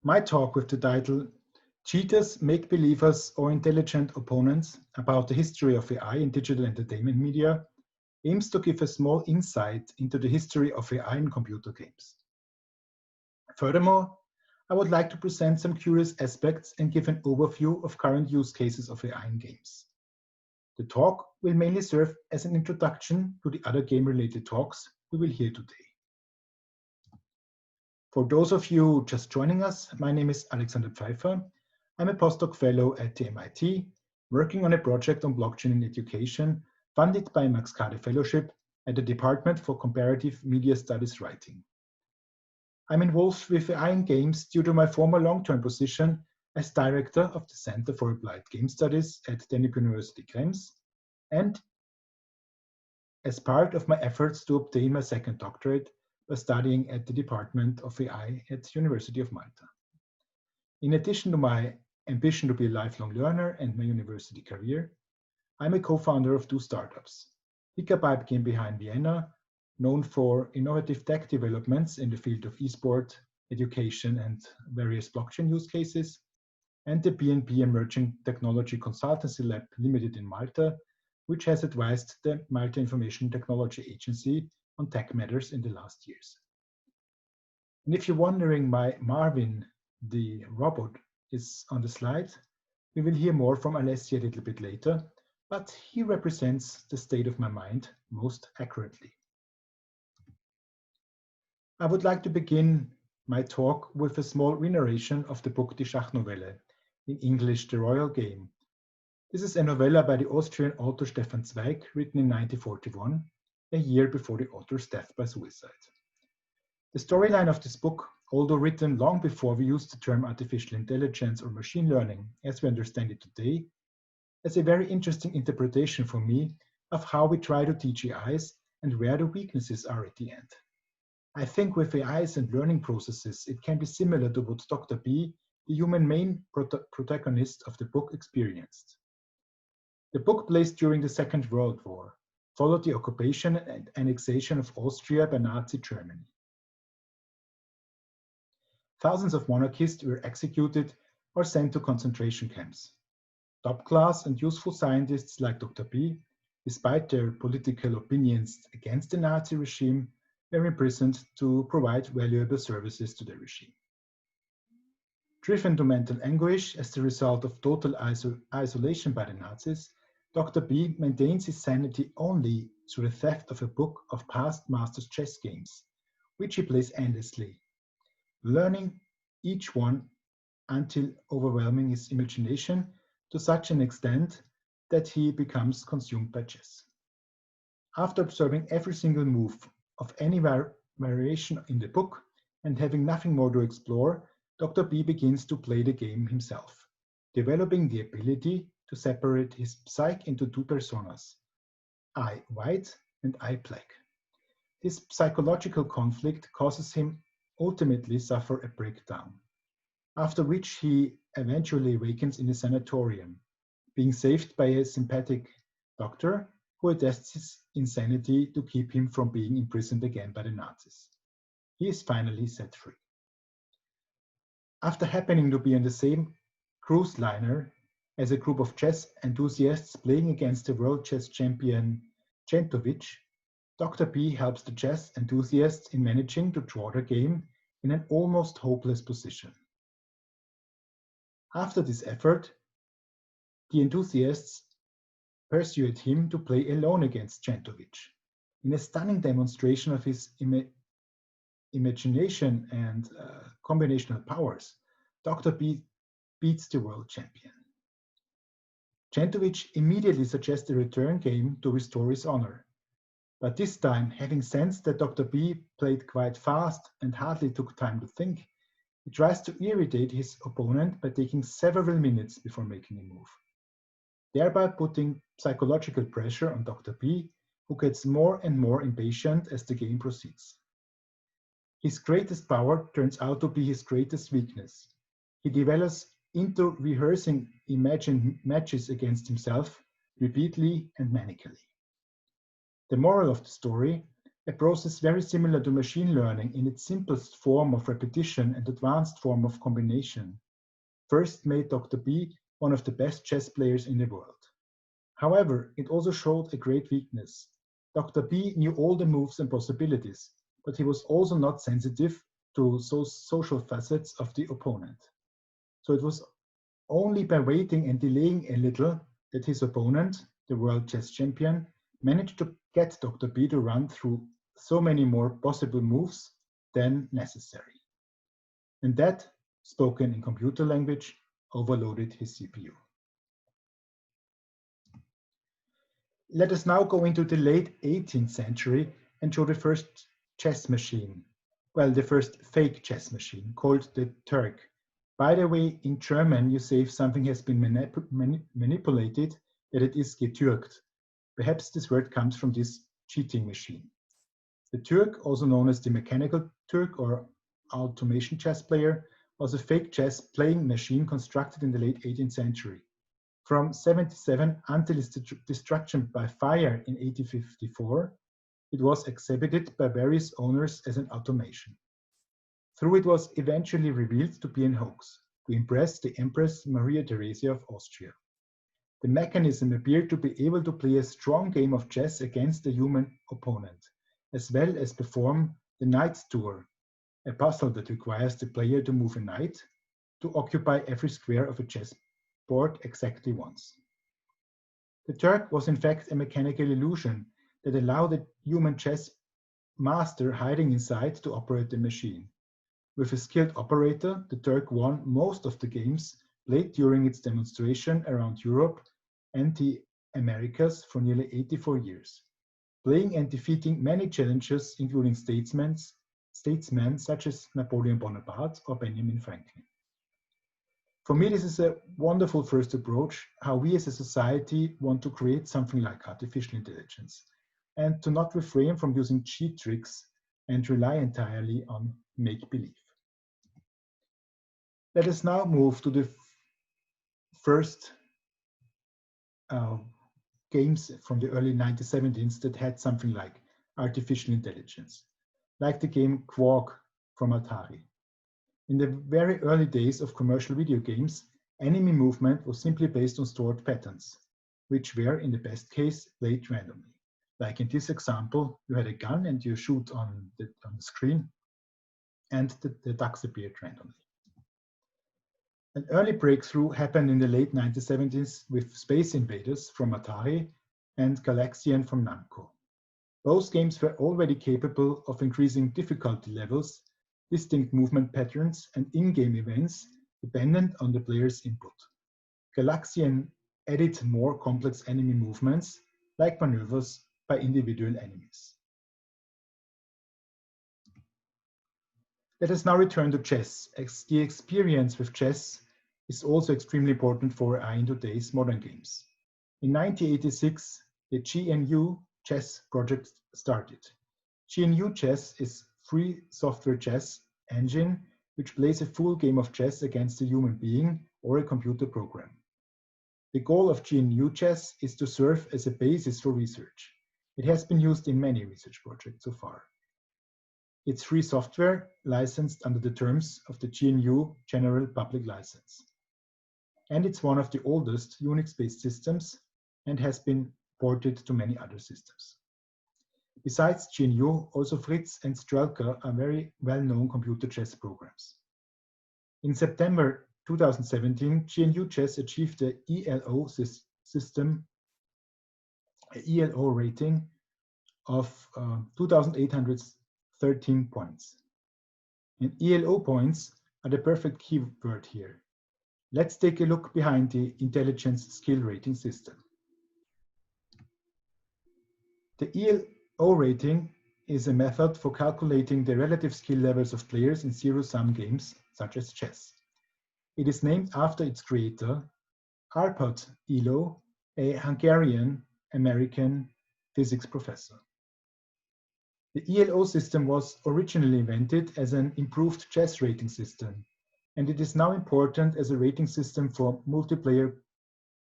My talk with the title Cheaters, Make-Believers or Intelligent Opponents about the history of AI in digital entertainment media aims to give a small insight into the history of AI in computer games. Furthermore, I would like to present some curious aspects and give an overview of current use cases of AI in games. The talk will mainly serve as an introduction to the other game-related talks we will hear today. For those of you just joining us, my name is Alexander Pfeiffer. I'm a postdoc fellow at the MIT, working on a project on blockchain in education, funded by a Max Kade Fellowship at the Department for Comparative Media Studies Writing. I'm involved with AI in games due to my former long-term position as director of the Center for Applied Game Studies at Donau-Universität Krems, and as part of my efforts to obtain my second doctorate by studying at the Department of AI at the University of Malta. In addition to my ambition to be a lifelong learner and my university career, I'm a co-founder of two startups. Gigabyte GmbH in Vienna, known for innovative tech developments in the field of esport, education, and various blockchain use cases, and the BNP Emerging Technology Consultancy Lab Limited in Malta, which has advised the Malta Information Technology Agency on tech matters in the last years. And if you're wondering why Marvin, the robot, is on the slide, we will hear more from Alessia a little bit later, but he represents the state of my mind most accurately. I would like to begin my talk with a small re-narration of the book Die Schachnovelle, in English, The Royal Game. This is a novella by the Austrian author Stefan Zweig, written in 1941, a year before the author's death by suicide. The storyline of this book, although written long before we used the term artificial intelligence or machine learning as we understand it today, has a very interesting interpretation for me of how we try to teach AIs and where the weaknesses are at the end. I think with AIs and learning processes, it can be similar to what Dr. B, the human main protagonist of the book, experienced. The book placed during the Second World War, followed the occupation and annexation of Austria by Nazi Germany. Thousands of monarchists were executed or sent to concentration camps. Top-class and useful scientists like Dr. B, despite their political opinions against the Nazi regime, were imprisoned to provide valuable services to the regime. Driven to mental anguish as the result of total isolation by the Nazis, Dr. B maintains his sanity only through the theft of a book of past masters' chess games, which he plays endlessly, learning each one until overwhelming his imagination to such an extent that he becomes consumed by chess. After observing every single move of any variation in the book and having nothing more to explore, Dr. B begins to play the game himself, developing the ability to separate his psyche into two personas, I white and I black. This psychological conflict causes him ultimately suffer a breakdown, after which he eventually awakens in a sanatorium, being saved by a sympathetic doctor who attests his insanity to keep him from being imprisoned again by the Nazis. He is finally set free. After happening to be on the same cruise liner as a group of chess enthusiasts playing against the world chess champion Centovic, Dr. B helps the chess enthusiasts in managing to draw the game in an almost hopeless position. After this effort, the enthusiasts persuade him to play alone against Centovic. In a stunning demonstration of his imagination and combinational powers, Dr. B beats the world champion. Centovic immediately suggests a return game to restore his honor. But this time, having sensed that Dr. B played quite fast and hardly took time to think, he tries to irritate his opponent by taking several minutes before making a move, thereby putting psychological pressure on Dr. B, who gets more and more impatient as the game proceeds. His greatest power turns out to be his greatest weakness. He develops into rehearsing imagined matches against himself repeatedly and manically. The moral of the story: a process very similar to machine learning in its simplest form of repetition and advanced form of combination, first made Dr. B one of the best chess players in the world. However, it also showed a great weakness. Dr. B knew all the moves and possibilities, but he was also not sensitive to social facets of the opponent. So it was only by waiting and delaying a little that his opponent, the world chess champion, managed to get Dr. B to run through so many more possible moves than necessary. And that, spoken in computer language, overloaded his CPU. Let us now go into the late 18th century and show the first chess machine. Well, the first fake chess machine, called the Turk. By the way, in German, you say if something has been manipulated, that it is getürkt. Perhaps this word comes from this cheating machine. The Turk, also known as the mechanical Turk or automation chess player, was a fake chess playing machine constructed in the late 18th century. From 77 until its destruction by fire in 1854, it was exhibited by various owners as an automation. Through it was eventually revealed to be an hoax, to impress the Empress Maria Theresa of Austria. The mechanism appeared to be able to play a strong game of chess against a human opponent, as well as perform the Knight's Tour, a puzzle that requires the player to move a knight to occupy every square of a chessboard exactly once. The Turk was in fact a mechanical illusion that allowed a human chess master hiding inside to operate the machine. With a skilled operator, the Turk won most of the games played during its demonstration around Europe and the Americas for nearly 84 years, playing and defeating many challengers, including statesmen such as Napoleon Bonaparte or Benjamin Franklin. For me, this is a wonderful first approach, how we as a society want to create something like artificial intelligence, and to not refrain from using cheat tricks and rely entirely on make-believe. Let us now move to the first games from the early 1970s that had something like artificial intelligence, like the game Quark from Atari. In the very early days of commercial video games, enemy movement was simply based on stored patterns, which were, in the best case, played randomly. Like in this example, you had a gun and you shoot on the screen, and the ducks appeared randomly. An early breakthrough happened in the late 1970s with Space Invaders from Atari and Galaxian from Namco. Both games were already capable of increasing difficulty levels, distinct movement patterns, and in-game events dependent on the player's input. Galaxian added more complex enemy movements, like maneuvers by individual enemies. Let us now return to chess. The experience with chess is also extremely important for AI in today's modern games. In 1986, the GNU Chess project started. GNU Chess is free software chess engine which plays a full game of chess against a human being or a computer program. The goal of GNU Chess is to serve as a basis for research. It has been used in many research projects so far. It's free software licensed under the terms of the GNU General Public License. And it's one of the oldest Unix-based systems and has been ported to many other systems. Besides GNU, also Fritz and Strelka are very well-known computer chess programs. In September 2017, GNU Chess achieved the ELO ELO rating of 2,813 points. And ELO points are the perfect keyword here. Let's take a look behind the intelligence skill rating system. The ELO rating is a method for calculating the relative skill levels of players in zero-sum games, such as chess. It is named after its creator, Arpad Elo, a Hungarian-American physics professor. The ELO system was originally invented as an improved chess rating system, and it is now important as a rating system for multiplayer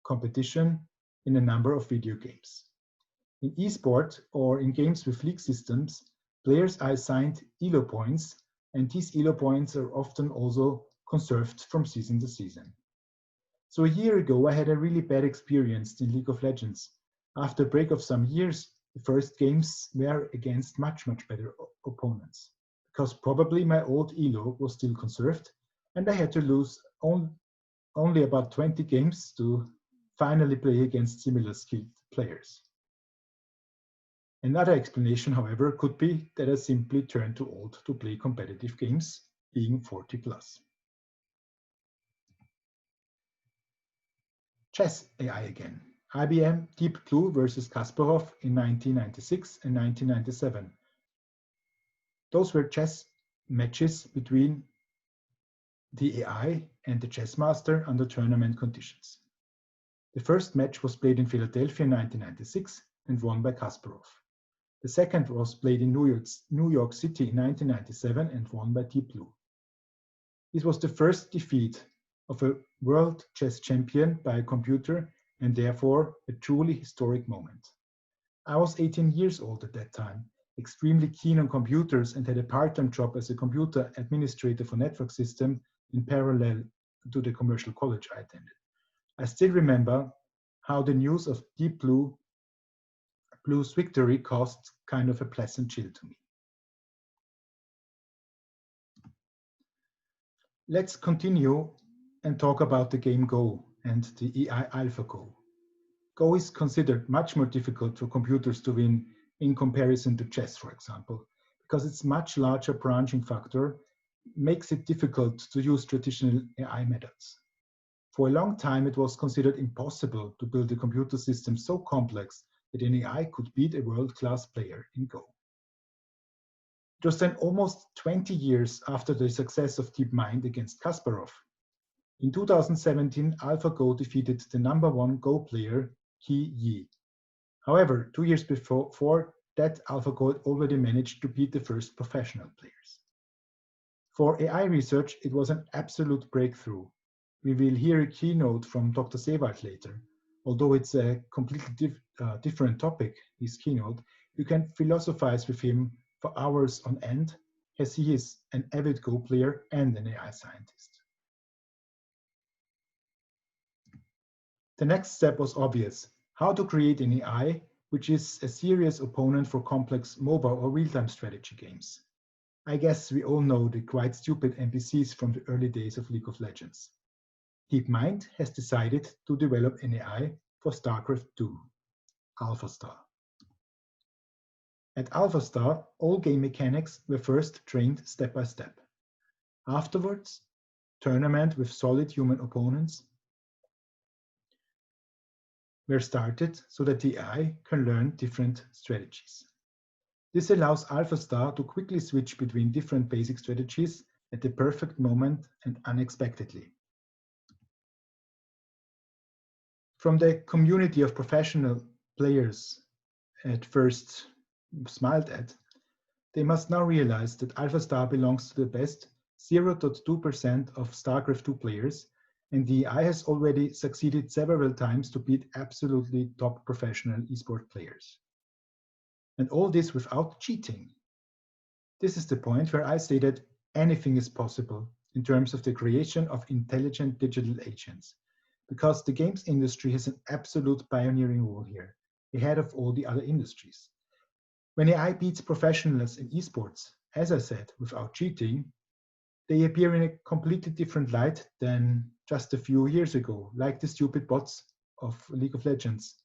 competition in a number of video games. In esport or in games with league systems, Players are assigned ELO points, and these ELO points are often also conserved from season to season. So a year ago, I had a really bad experience in League of Legends. After a break of some years, the first games were against much better opponents, because probably my old ELO was still conserved, and I had to lose only about 20 games to finally play against similar skilled players. Another explanation, however, could be that I simply turned too old to play competitive games, being 40 plus. Chess AI again. IBM Deep Blue versus Kasparov in 1996 and 1997. Those were chess matches between the AI and the chess master under tournament conditions. The first match was played in Philadelphia in 1996 and won by Kasparov. The second was played in New York City in 1997 and won by Deep Blue. This was the first defeat of a world chess champion by a computer, and therefore a truly historic moment. I was 18 years old at that time, extremely keen on computers, and had a part-time job as a computer administrator for network system in parallel to the commercial college I attended. I still remember how the news of Deep Blue's victory caused kind of a pleasant chill to me. Let's continue and talk about the game Go and the AI AlphaGo. Go is considered much more difficult for computers to win in comparison to chess, for example, because its much larger branching factor makes it difficult to use traditional AI methods. For a long time, it was considered impossible to build a computer system so complex that an AI could beat a world-class player in Go. It was then almost 20 years after the success of DeepMind against Kasparov. In 2017, AlphaGo defeated the #1 Go player, Qi Yi. However, 2 years before that, AlphaGo had already managed to beat the first professional players. For AI research, it was an absolute breakthrough. We will hear a keynote from Dr. Sewald later. Although it's a completely different topic, his keynote, you can philosophize with him for hours on end, as he is an avid Go player and an AI scientist. The next step was obvious: how to create an AI which is a serious opponent for complex mobile or real-time strategy games. I guess we all know the quite stupid NPCs from the early days of League of Legends. DeepMind has decided to develop an AI for Starcraft 2, AlphaStar. At AlphaStar, all game mechanics were first trained step by step. Afterwards, tournament with solid human opponents were started so that the AI can learn different strategies. This allows AlphaStar to quickly switch between different basic strategies at the perfect moment and unexpectedly. From the community of professional players at first smiled at, they must now realize that AlphaStar belongs to the best 0.2% of StarCraft 2 players, and the AI has already succeeded several times to beat absolutely top professional esport players. And all this without cheating. This is the point where I say that anything is possible in terms of the creation of intelligent digital agents, because the games industry has an absolute pioneering role here, ahead of all the other industries. When AI beats professionals in esports, as I said, without cheating, they appear in a completely different light than just a few years ago, like the stupid bots of League of Legends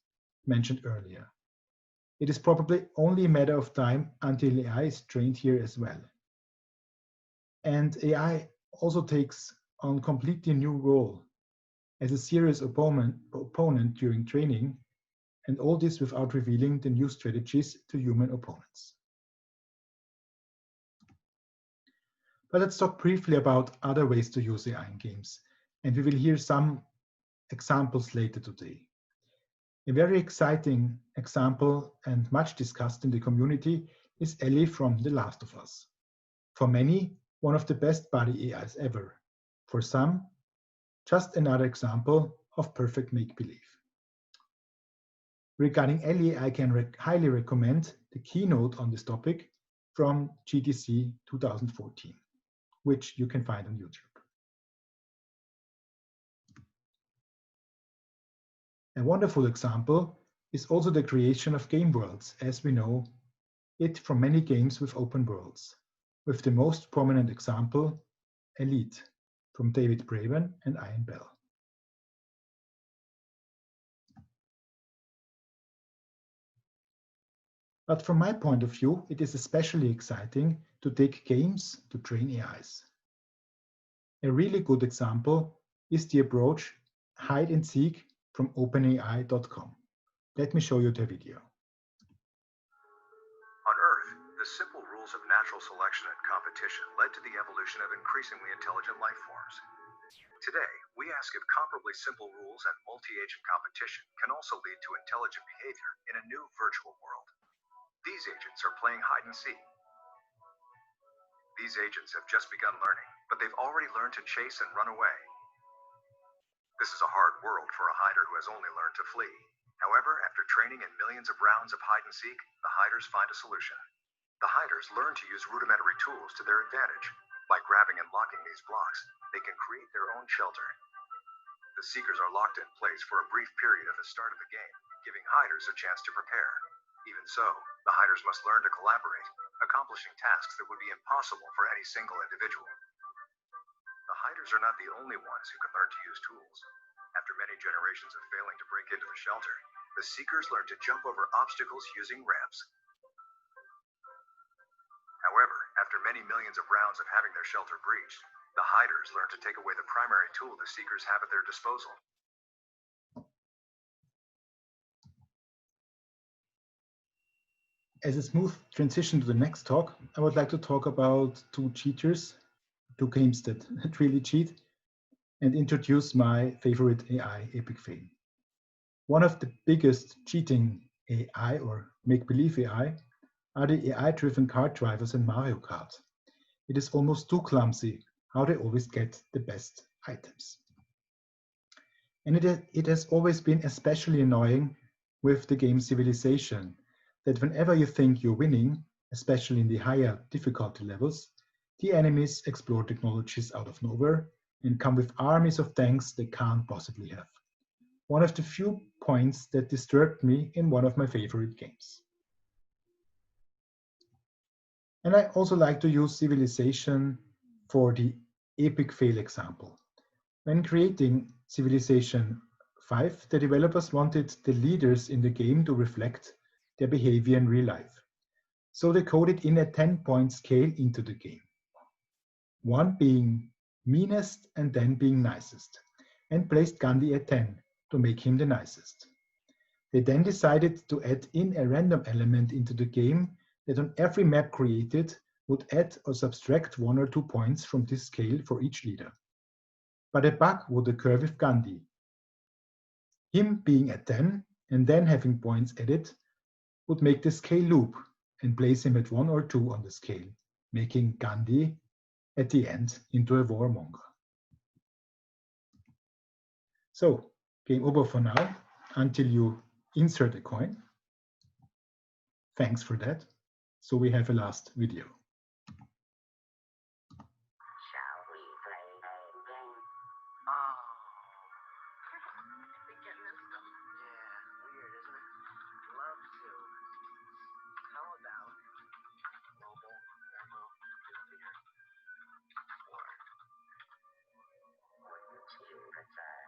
mentioned earlier. It is probably only a matter of time until AI is trained here as well. And AI also takes on completely new role as a serious opponent during training, and all this without revealing the new strategies to human opponents. But let's talk briefly about other ways to use AI in games, and we will hear some examples later today. A very exciting example and much discussed in the community is Elli from The Last of Us. For many, one of the best buddy AIs ever. For some, just another example of perfect make-believe. Regarding Elli, I can highly recommend the keynote on this topic from GTC 2014, which you can find on YouTube. A wonderful example is also the creation of game worlds, as we know it from many games with open worlds, with the most prominent example, Elli, from David Braben and Ian Bell. But from my point of view, it is especially exciting to take games to train AIs. A really good example is the approach hide and seek from OpenAI.com. Let me show you the video. On Earth, the simple rules of natural selection and competition led to the evolution of increasingly intelligent life forms. Today, we ask if comparably simple rules and multi-agent competition can also lead to intelligent behavior in a new virtual world. These agents are playing hide and seek. These agents have just begun learning, but they've already learned to chase and run away. This is a hard world for a hider who has only learned to flee. However, after training in millions of rounds of hide and seek, the hiders find a solution. The hiders learn to use rudimentary tools to their advantage. By grabbing and locking these blocks, they can create their own shelter. The seekers are locked in place for a brief period at the start of the game, giving hiders a chance to prepare. Even so, the hiders must learn to collaborate, accomplishing tasks that would be impossible for any single individual. The hiders are not the only ones who can learn to use tools. After many generations of failing to break into the shelter, the seekers learn to jump over obstacles using ramps. However, after many millions of rounds of having their shelter breached, the hiders learn to take away the primary tool the seekers have at their disposal. As a smooth transition to the next talk, I would like to talk about two cheaters, two games that really cheat, and introduce my favorite AI epic fail. One of the biggest cheating AI or make-believe AI are the AI-driven car drivers in Mario Kart. It is almost too clumsy how they always get the best items. And it has always been especially annoying with the game Civilisation, that whenever you think you're winning, especially in the higher difficulty levels, the enemies explore technologies out of nowhere and come with armies of tanks they can't possibly have. One of the few points that disturbed me in one of my favorite games. And I also like to use Civilisation for the epic fail example. When creating Civilization 5, the developers wanted the leaders in the game to reflect their behavior in real life. So they coded in a 10-point scale into the game. 1 being meanest and 10 being nicest, and placed Ghandi at 10 to make him the nicest. They then decided to add in a random element into the game that on every map created would add or subtract 1 or 2 points from this scale for each leader. But a bug would occur with Ghandi. Him being at 10 and then having points added would make the scale loop and place him at 1 or 2 on the scale, making Ghandi at the end into a warmonger. So, game over for now, until you insert a coin. Thanks for that. So we have a last video. Shall we play a game?